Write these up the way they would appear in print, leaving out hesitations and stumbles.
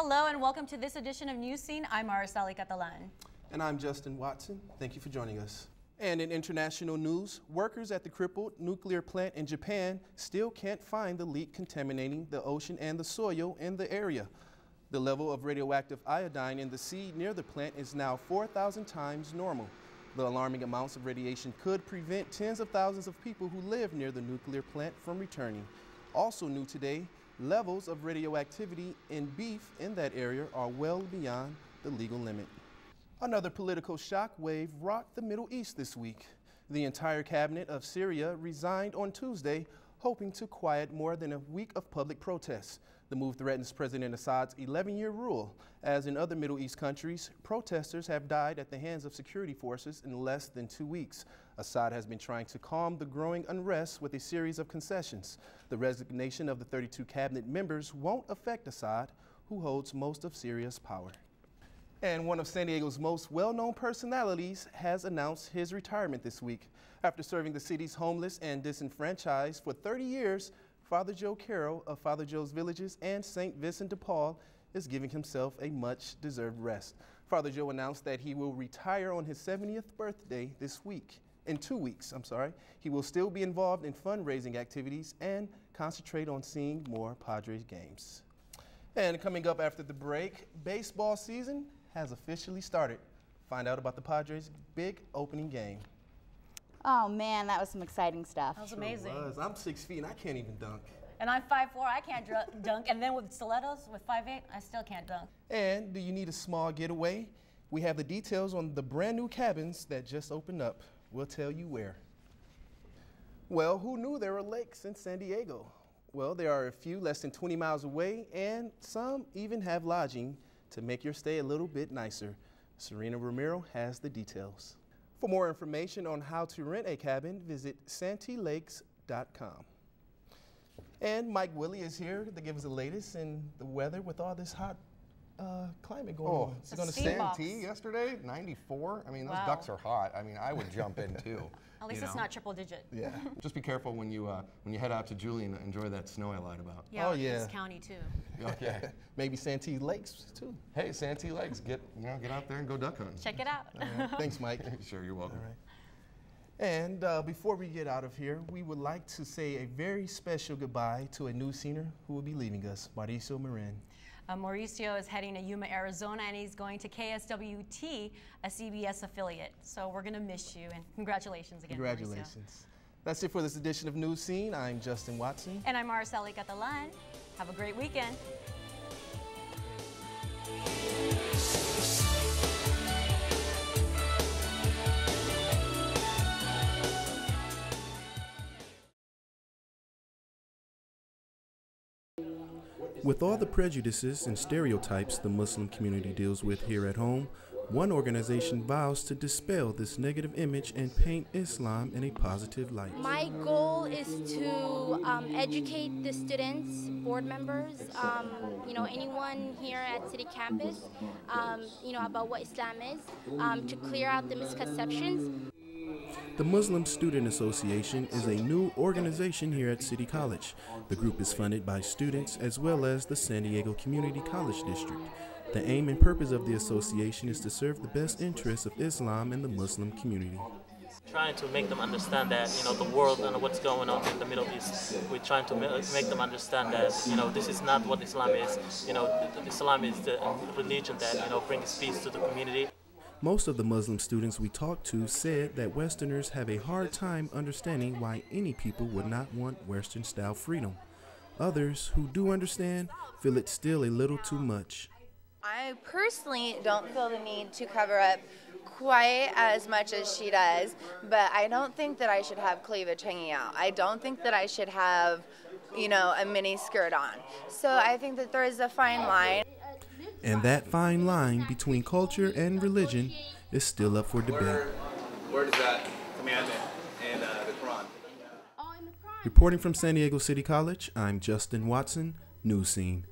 Hello and welcome to this edition of News Scene. I'm Araceli Catalan. And I'm Justin Watson. Thank you for joining us. And in international news, workers at the crippled nuclear plant in Japan still can't find the leak contaminating the ocean and the soil in the area. The level of radioactive iodine in the sea near the plant is now 4,000 times normal. The alarming amounts of radiation could prevent tens of thousands of people who live near the nuclear plant from returning. Also new today, levels of radioactivity in beef in that area are well beyond the legal limit. Another political shockwave rocked the Middle East this week. The entire cabinet of Syria resigned on Tuesday, hoping to quiet more than a week of public protests. The move threatens President Assad's 11-year rule. As in other Middle East countries, protesters have died at the hands of security forces in less than 2 weeks. Assad has been trying to calm the growing unrest with a series of concessions. The resignation of the 32 cabinet members won't affect Assad, who holds most of Syria's power. And one of San Diego's most well-known personalities has announced his retirement this week. After serving the city's homeless and disenfranchised for 30 years, Father Joe Carroll of Father Joe's Villages and St. Vincent de Paul is giving himself a much-deserved rest. Father Joe announced that he will retire on his 70th birthday this week. In 2 weeks, He will still be involved in fundraising activities and concentrate on seeing more Padres games. And coming up after the break, baseball season has officially started. Find out about the Padres' big opening game. Oh man, that was some exciting stuff. That was amazing. Sure was. I'm 6 feet and I can't even dunk. And I'm 5'4", I can't dunk. And then with stilettos, with 5'8", I still can't dunk. And do you need a small getaway? We have the details on the brand new cabins that just opened up. We'll tell you where. Well, who knew there were lakes in San Diego? Well, there are a few less than 20 miles away, and some even have lodging to make your stay a little bit nicer. Serena Romero has the details. For more information on how to rent a cabin, visit SantyLakes.com. And Mike Willie is here to give us the latest in the weather with all this hot climate going on. It's going to Santee yesterday, 94. I mean, those ducks are hot. I mean, I would jump in too. At least it's not triple digit. Yeah. Just be careful when you head out to Julian. Enjoy that snow I lied about. Yeah, This county too. Okay. Maybe Santee Lakes too. Hey, Santee Lakes, get out there and go duck hunting. Check it out. Right. Thanks, Mike. Sure, you're welcome. All right. And before we get out of here, we would like to say a very special goodbye to a new senior who will be leaving us, Mauricio Marin. Mauricio is heading to Yuma, Arizona, and he's going to KSWT, a CBS affiliate. So we're going to miss you, and congratulations again, Congratulations. Mauricio. That's it for this edition of News Scene. I'm Justin Watson. And I'm Araceli Catalan. Have a great weekend. With all the prejudices and stereotypes the Muslim community deals with here at home, one organization vows to dispel this negative image and paint Islam in a positive light. My goal is to educate the students, board members, anyone here at City Campus, about what Islam is, to clear out the misconceptions. The Muslim Student Association is a new organization here at City College. The group is funded by students as well as the San Diego Community College District. The aim and purpose of the association is to serve the best interests of Islam and the Muslim community. Trying to make them understand that, the world and what's going on in the Middle East. We're trying to make them understand that, this is not what Islam is. Islam is the religion that, brings peace to the community. Most of the Muslim students we talked to said that Westerners have a hard time understanding why any people would not want Western-style freedom. Others who do understand feel it's still a little too much. I personally don't feel the need to cover up quite as much as she does, but I don't think that I should have cleavage hanging out. I don't think that I should have, a mini skirt on. So I think that there is a fine line. And that fine line between culture and religion is still up for debate. Where does that commandment in the Quran? Reporting from San Diego City College, I'm Justin Watson, News Scene.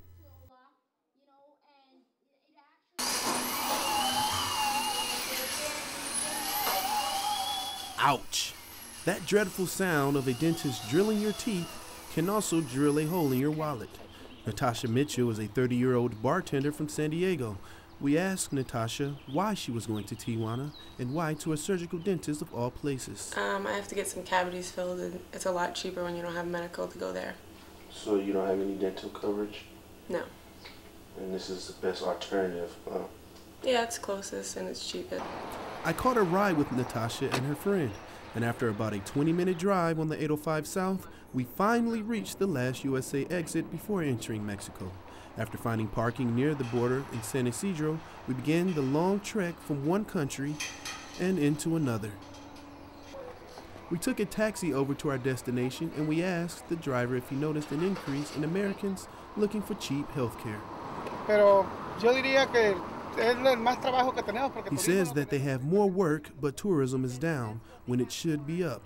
Ouch! That dreadful sound of a dentist drilling your teeth can also drill a hole in your wallet. Natasha Mitchell is a 30-year-old bartender from San Diego. We asked Natasha why she was going to Tijuana and why to a surgical dentist of all places. I have to get some cavities filled, and it's a lot cheaper when you don't have medical to go there. So you don't have any dental coverage? No. And this is the best alternative? Yeah, it's closest and it's cheapest. I caught a ride with Natasha and her friend, and after about a 20-minute drive on the 805 South, we finally reached the last USA exit before entering Mexico. After finding parking near the border in San Isidro, we began the long trek from one country and into another. We took a taxi over to our destination and we asked the driver if he noticed an increase in Americans looking for cheap health care. He says that they have more work, but tourism is down when it should be up.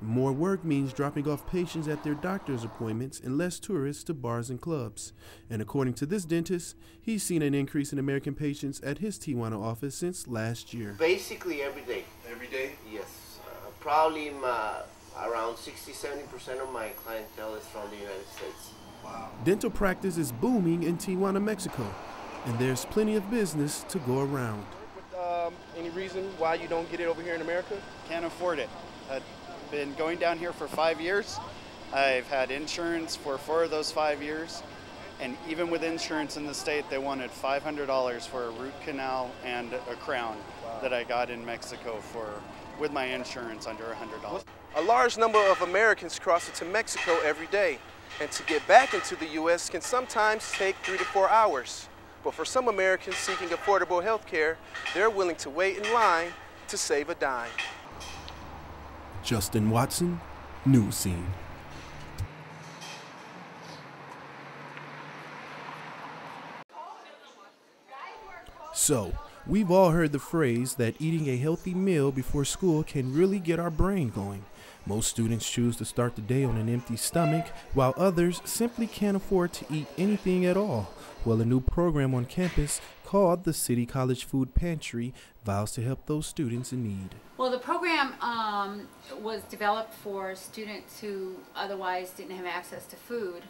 More work means dropping off patients at their doctor's appointments and less tourists to bars and clubs. And according to this dentist, he's seen an increase in American patients at his Tijuana office since last year. Basically every day. Every day? Yes. Probably around 60-70% of my clientele is from the United States. Wow. Dental practice is booming in Tijuana, Mexico, and there's plenty of business to go around. Any reason why you don't get it over here in America? Can't afford it. I've been going down here for 5 years. I've had insurance for 4 of those 5 years, and even with insurance in the state, they wanted $500 for a root canal and a crown that I got in Mexico with my insurance under $100. A large number of Americans cross into Mexico every day, and to get back into the U.S. can sometimes take 3 to 4 hours. But for some Americans seeking affordable health care, they're willing to wait in line to save a dime. Justin Watson, News Scene. So, we've all heard the phrase that eating a healthy meal before school can really get our brain going. Most students choose to start the day on an empty stomach, while others simply can't afford to eat anything at all. Well, a new program on campus called the City College Food Pantry vows to help those students in need. Well, the program was developed for students who otherwise didn't have access to food.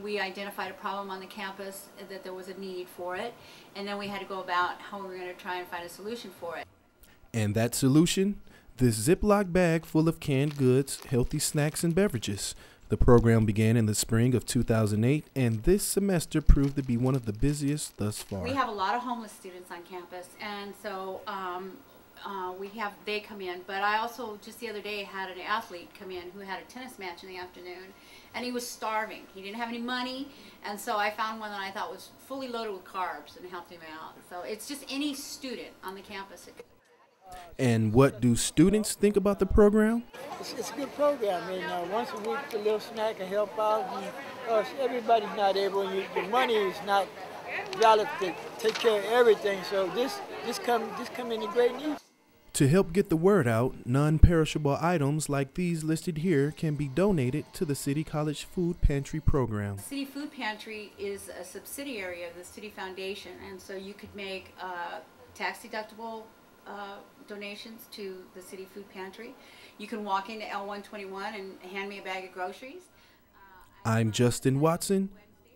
We identified a problem on the campus that there was a need for it, and then we had to go about how we were going to try and find a solution for it. And that solution? This Ziploc bag full of canned goods, healthy snacks, and beverages. The program began in the spring of 2008, and this semester proved to be one of the busiest thus far. We have a lot of homeless students on campus, and so they come in. But I also, just the other day, had an athlete come in who had a tennis match in the afternoon, and he was starving. He didn't have any money, and so I found one that I thought was fully loaded with carbs and helped him out. So it's just any student on the campus. And what do students think about the program? It's a good program. I mean, once a week, a little snack can help out. Everybody's not able, and the money is not valid to take care of everything. So this come into great use. To help get the word out, non-perishable items like these listed here can be donated to the City College Food Pantry program. City Food Pantry is a subsidiary of the City Foundation, and so you could make tax-deductible donations to the City Food Pantry. You can walk into L121 and hand me a bag of groceries. I'm Justin Watson,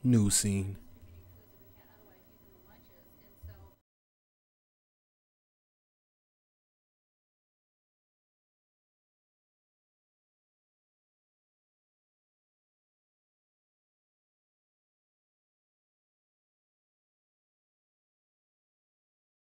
News Scene.